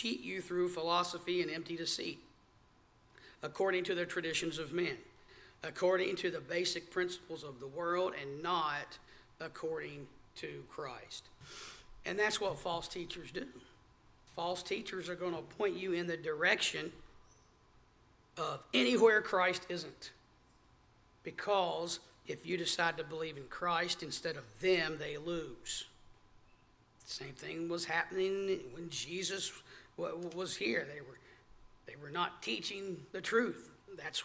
cheat you through philosophy and empty deceit, according to the traditions of men, according to the basic principles of the world, and not according to Christ. And that's what false teachers do. False teachers are going to point you in the direction of anywhere Christ isn't. Because if you decide to believe in Christ instead of them, they lose. The same thing was happening when Jesus was here. They were not teaching the truth. That's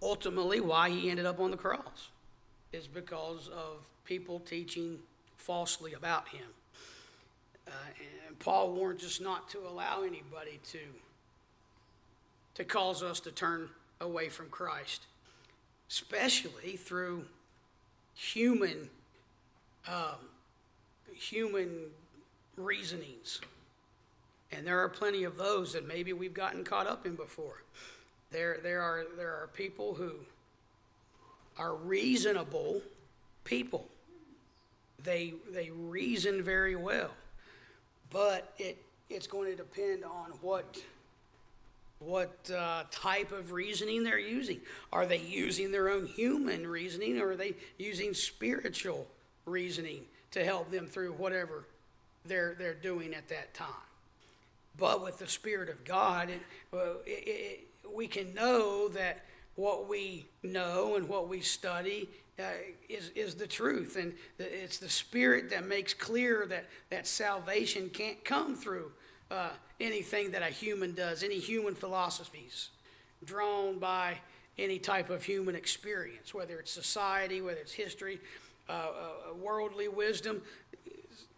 ultimately why he ended up on the cross, is because of people teaching falsely about him. And Paul warns us not to allow anybody to cause us to turn away from Christ, especially through human reasonings. And there are plenty of those that maybe we've gotten caught up in before. There are people who are reasonable people. They reason very well, but it's going to depend on what type of reasoning they're using. Are they using their own human reasoning, or are they using spiritual reasoning to help them through whatever they're doing at that time? But with the Spirit of God, we can know that what we know and what we study is the truth. And it's the Spirit that makes clear that salvation can't come through anything that a human does, any human philosophies drawn by any type of human experience, whether it's society, whether it's history, worldly wisdom.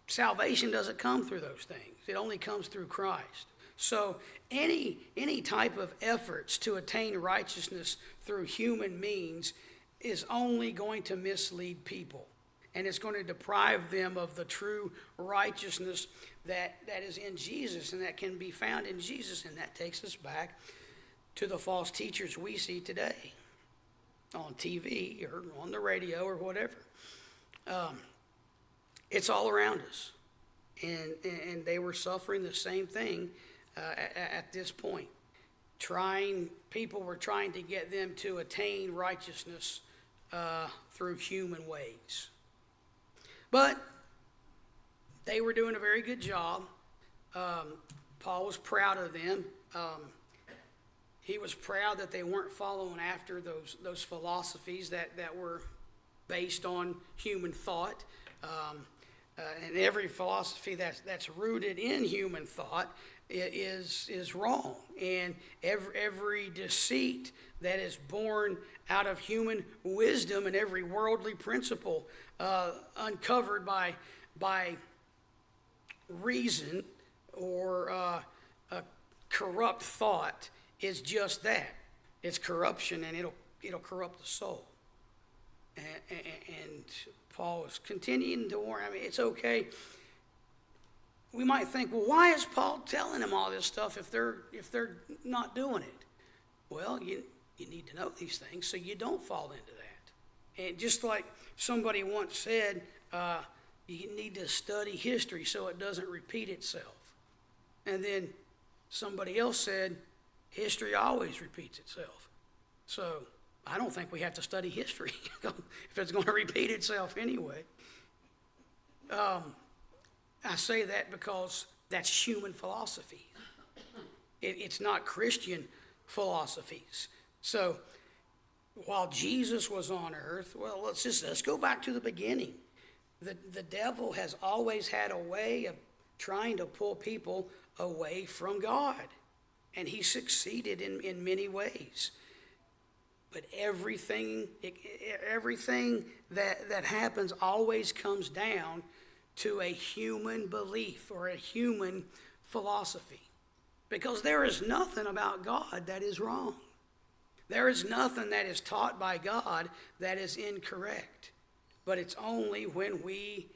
Salvation doesn't come through those things. It only comes through Christ. So any type of efforts to attain righteousness through human means is only going to mislead people. And it's going to deprive them of the true righteousness that is in Jesus and that can be found in Jesus. And that takes us back to the false teachers we see today on TV or on the radio or whatever. It's all around us. And they were suffering the same thing at this point. People were trying to get them to attain righteousness through human ways. But they were doing a very good job. Paul was proud of them. He was proud that they weren't following after those philosophies that were based on human thought. And every philosophy that's rooted in human thought is wrong. And every deceit that is born out of human wisdom and every worldly principle uncovered by reason or a corrupt thought is just that. It's corruption, and it'll corrupt the soul. And Paul is continuing to warn. I mean, it's okay. We might think, well, why is Paul telling them all this stuff if they're not doing it? Well, you need to know these things so you don't fall into that. And just like somebody once said, you need to study history so it doesn't repeat itself. And then somebody else said, history always repeats itself. So I don't think we have to study history if it's going to repeat itself anyway. I say that because that's human philosophy. It's not Christian philosophies. So while Jesus was on earth, well, let's go back to the beginning. The devil has always had a way of trying to pull people away from God, and he succeeded in many ways. But everything that happens always comes down to a human belief or a human philosophy. Because there is nothing about God that is wrong. There is nothing that is taught by God that is incorrect. But it's only when we